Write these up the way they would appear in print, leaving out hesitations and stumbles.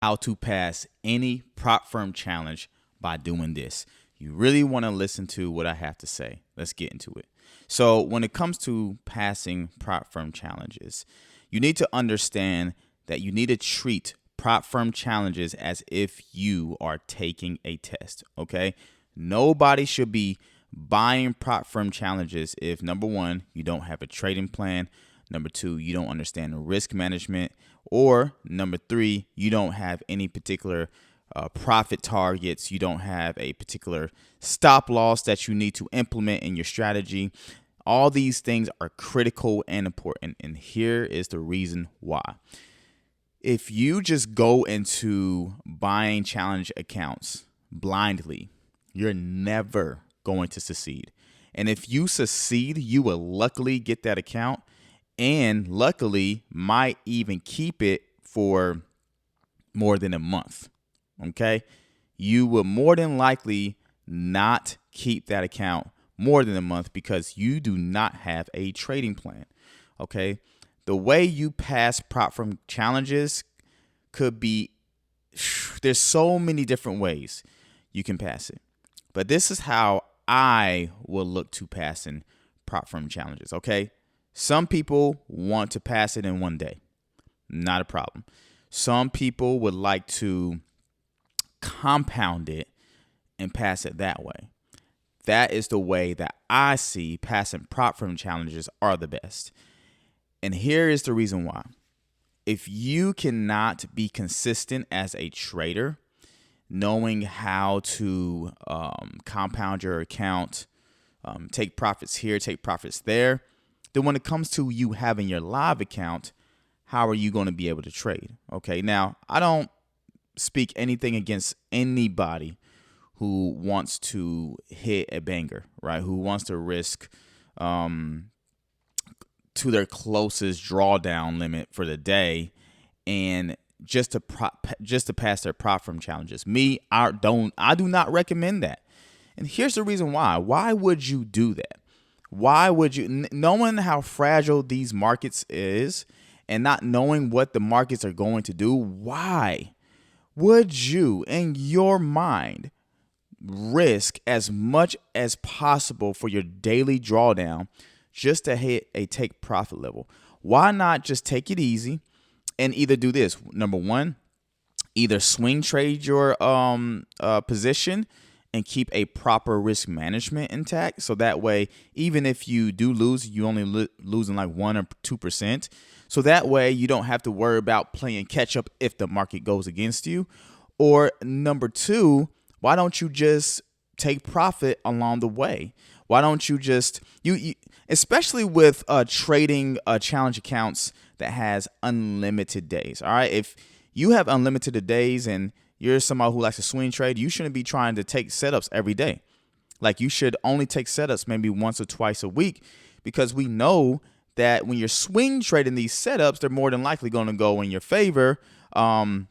how to pass any prop firm challenge by doing this. You really want to listen to what I have to say. Let's get into it. So, when it comes to passing prop firm challenges, you need to understand that you need to treat prop firm challenges as if you are taking a test, okay? Nobody should be buying prop firm challenges if number one, you don't have a trading plan, number two, you don't understand risk management, or number three, you don't have any particular profit targets, you don't have a particular stop loss that you need to implement in your strategy. All these things are critical and important, and here is the reason why. If you just go into buying challenge accounts blindly, you're never going to succeed. And if you succeed, you will luckily get that account and luckily might even keep it for more than a month. Okay? You will more than likely not keep that account more than a month because you do not have a trading plan. Okay? The way you pass prop firm challenges could be, there's so many different ways you can pass it. But this is how I will look to passing prop firm challenges, okay? Some people want to pass it in one day. Not a problem. Some people would like to compound it and pass it that way. That is the way that I see passing prop firm challenges are the best. And here is the reason why. If you cannot be consistent as a trader, knowing how to compound your account, take profits here, take profits there, then when it comes to you having your live account, how are you going to be able to trade? Okay, now I don't speak anything against anybody who wants to hit a banger, right? Who wants to risk to their closest drawdown limit for the day and just to pass their prop firm challenges. I do not recommend that. And here's the reason why. Why would you do that? Why would you, knowing how fragile these markets is and not knowing what the markets are going to do, why would you in your mind risk as much as possible for your daily drawdown just to hit a take profit level? Why not just take it easy and either do this? Number one, either swing trade your position and keep a proper risk management intact. So that way, even if you do lose, you only losing like 1 or 2%. So that way you don't have to worry about playing catch up if the market goes against you. Or number two, why don't you just take profit along the way? Why don't you just, you especially with trading challenge accounts that has unlimited days. All right. If you have unlimited days and you're somebody who likes to swing trade, you shouldn't be trying to take setups every day. Like you should only take setups maybe once or twice a week, because we know that when you're swing trading these setups, they're more than likely going to go in your favor, about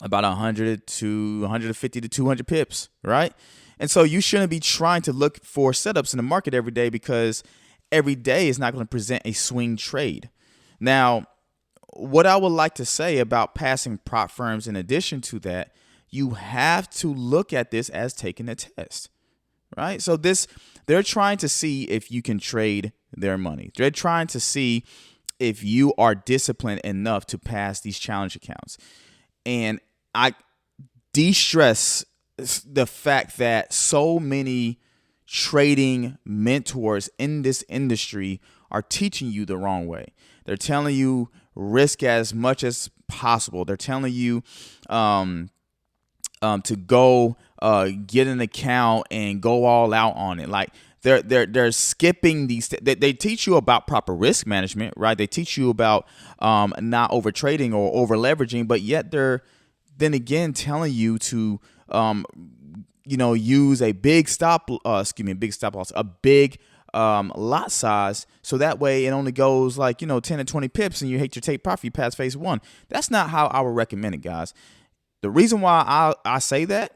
100 to 150 to 200 pips, right? And so you shouldn't be trying to look for setups in the market every day, because every day is not going to present a swing trade. Now, what I would like to say about passing prop firms, in addition to that, you have to look at this as taking a test, right? So they're trying to see if you can trade their money. They're trying to see if you are disciplined enough to pass these challenge accounts. And I de-stress the fact that so many trading mentors in this industry are teaching you the wrong way. They're telling you risk as much as possible. They're telling you to go get an account and go all out on it. Like they're skipping these. They teach you about proper risk management, right? They teach you about not over trading or over leveraging, but yet they're then again telling you to use a big stop loss, a big lot size, so that way it only goes like 10 to 20 pips and you hit your take profit, you pass phase one. That's not how I would recommend it, guys. The reason why I say that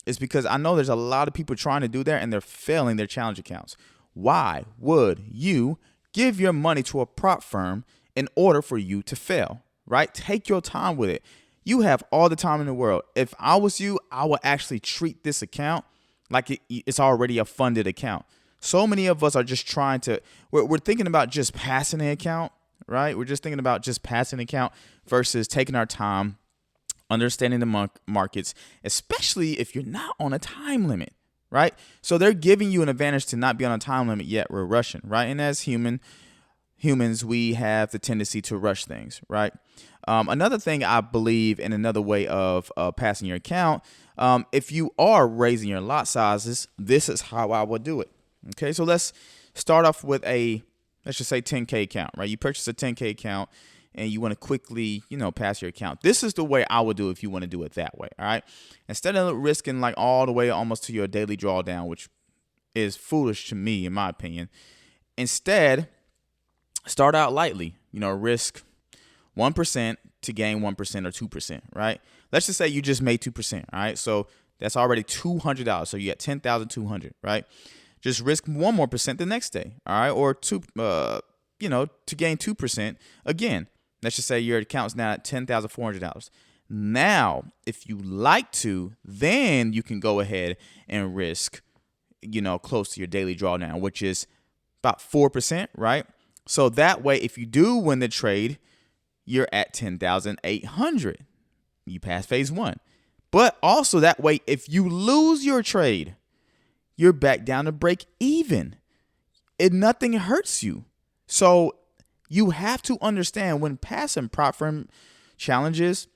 is because I know there's a lot of people trying to do that and they're failing their challenge accounts. Why would you give your money to a prop firm in order for you to fail, right? Take your time with it. You have all the time in the world. If I was you, I would actually treat this account like it's already a funded account. So many of us are just trying to, we're thinking about just passing the account, right? We're just thinking about just passing the account versus taking our time, understanding the markets, especially if you're not on a time limit, right? So they're giving you an advantage to not be on a time limit yet. We're rushing, right? And as humans, we have the tendency to rush things, right? Another thing I believe in another way of passing your account, if you are raising your lot sizes, this is how I would do it. Okay, so let's start off with let's just say 10K account, right? You purchase a 10K account and you want to quickly, pass your account. This is the way I would do it if you want to do it that way, all right? Instead of risking like all the way almost to your daily drawdown, which is foolish to me, in my opinion. Instead, start out lightly, risk 1% to gain 1% or 2%, right? Let's just say you just made 2%, all right? So that's already $200. So you got 10,200, right? Just risk 1 more percent the next day, all right? Or to gain 2% again. Let's just say your account's now at $10,400. Now, if you like to, then you can go ahead and risk, close to your daily drawdown, which is about 4%, right? So that way, if you do win the trade, you're at 10,800. You pass phase 1. But also that way, if you lose your trade, you're back down to break even. Nothing hurts you. So you have to understand when passing prop firm challenges,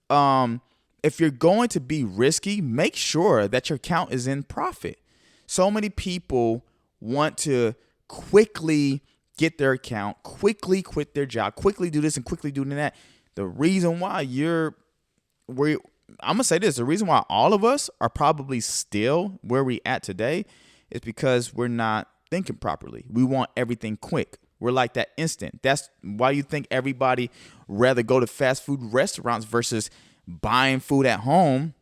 if you're going to be risky, make sure that your account is in profit. So many people want to quickly get their account, quickly quit their job, quickly do this and quickly do that. The reason why I'm going to say this, the reason why all of us are probably still where we at today is because we're not thinking properly. We want everything quick. We're like that instant. That's why you think everybody rather go to fast food restaurants versus buying food at home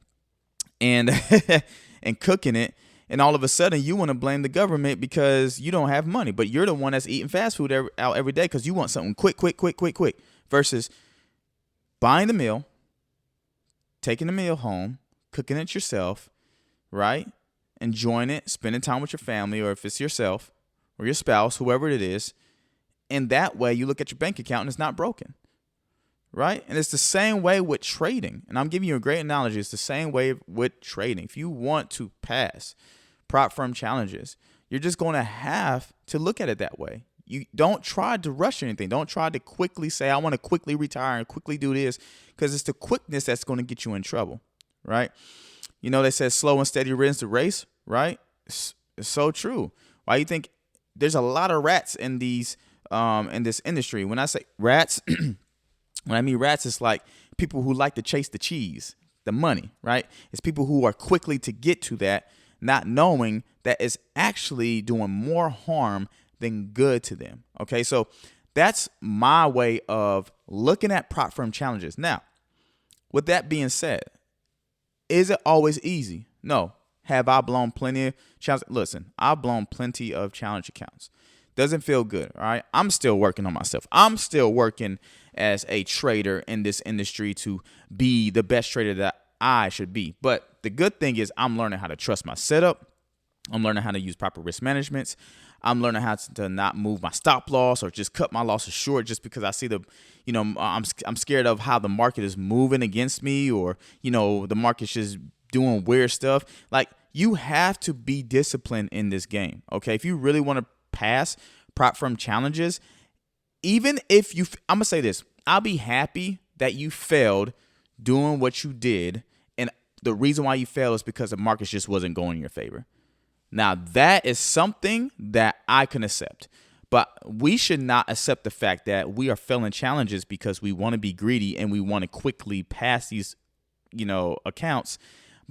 and and cooking it. And all of a sudden you want to blame the government because you don't have money, but you're the one that's eating fast food out every day because you want something quick versus buying the meal, taking the meal home, cooking it yourself, right? Enjoying it, spending time with your family, or if it's yourself or your spouse, whoever it is. And that way you look at your bank account and it's not broken, right? And it's the same way with trading. And I'm giving you a great analogy. It's the same way with trading. If you want to pass prop firm challenges, you're just going to have to look at it that way. You don't try to rush anything. Don't try to quickly say, I want to quickly retire and quickly do this, because it's the quickness that's going to get you in trouble, right? They said slow and steady wins the race, right? It's so true. Why you think there's a lot of rats in this industry? When I say rats, when I mean rats, it's like people who like to chase the cheese, the money, right? It's people who are quickly to get to that, not knowing that it's actually doing more harm than good to them. Okay, so that's my way of looking at prop firm challenges. Now, with that being said, is it always easy? No. Have I blown plenty of challenges? Listen, I've blown plenty of challenge accounts. Doesn't feel good, all right? I'm still working on myself. I'm still working as a trader in this industry to be the best trader that I should be. But the good thing is I'm learning how to trust my setup. I'm learning how to use proper risk management. I'm learning how to not move my stop loss or just cut my losses short just because I see I'm scared of how the market is moving against me, or, the market's just doing weird stuff. Like, you have to be disciplined in this game. Okay. If you really want to pass prop firm challenges, even if I'm going to say this, I'll be happy that you failed doing what you did. And the reason why you failed is because the market just wasn't going in your favor. Now, that is something that I can accept, but we should not accept the fact that we are failing challenges because we want to be greedy and we want to quickly pass these, accounts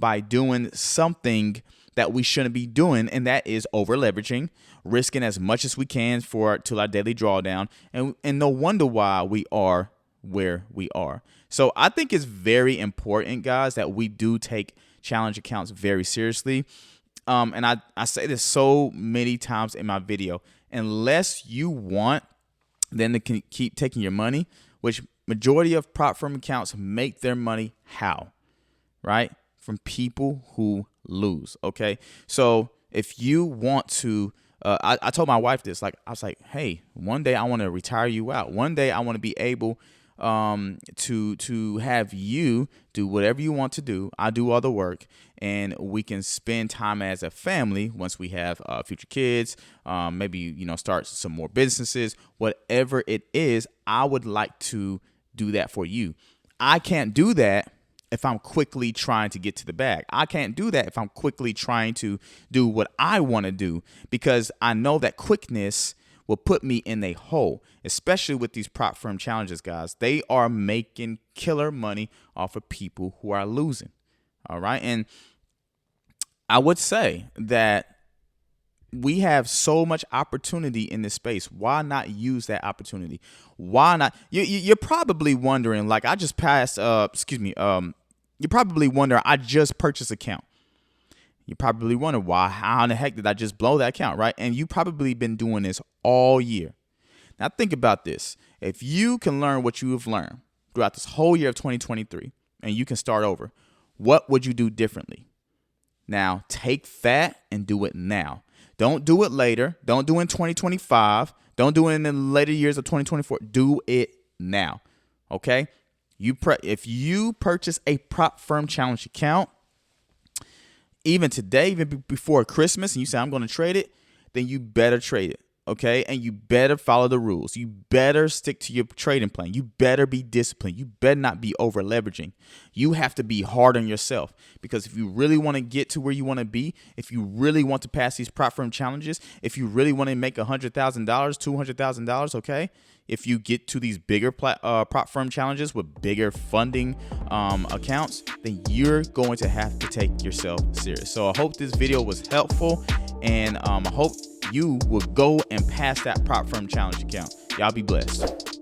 by doing something that we shouldn't be doing, and that is over leveraging, risking as much as we can till our daily drawdown, and no wonder why we are where we are. So I think it's very important, guys, that we do take challenge accounts very seriously. And I say this so many times in my video, unless you want them to keep taking your money, which majority of prop firm accounts make their money how? Right? From people who lose. Okay. So if you want to, I told my wife this, like, I was like, hey, one day I want to retire you out. One day I want to be able to have you do whatever you want to do. I do all the work, and we can spend time as a family once we have future kids, maybe, start some more businesses, whatever it is. I would like to do that for you. I can't do that if I'm quickly trying to get to the bag. I can't do that if I'm quickly trying to do what I want to do, because I know that quickness will put me in a hole, especially with these prop firm challenges, guys. They are making killer money off of people who are losing. All right. And I would say that we have so much opportunity in this space. Why not use that opportunity? Why not? You're probably wondering, like, I just passed, you're probably wondering, I just purchased an account. You probably wonder, why, how in the heck did I just blow that account, right? And you probably been doing this all year. Now think about this. If you can learn what you have learned throughout this whole year of 2023 and you can start over, what would you do differently? Now take that and do it now. Don't do it later. Don't do it in 2025. Don't do it in the later years of 2024. Do it now, okay? If you purchase a prop firm challenge account, even today, even before Christmas, and you say, I'm going to trade it, then you better trade it, okay? And you better follow the rules. You better stick to your trading plan. You better be disciplined. You better not be over leveraging. You have to be hard on yourself, because if you really want to get to where you want to be, if you really want to pass these prop firm challenges, if you really want to make $100,000, $200,000, okay? If you get to these bigger prop firm challenges with bigger funding accounts, then you're going to have to take yourself serious. So I hope this video was helpful, and I hope you will go and pass that prop firm challenge account. Y'all be blessed.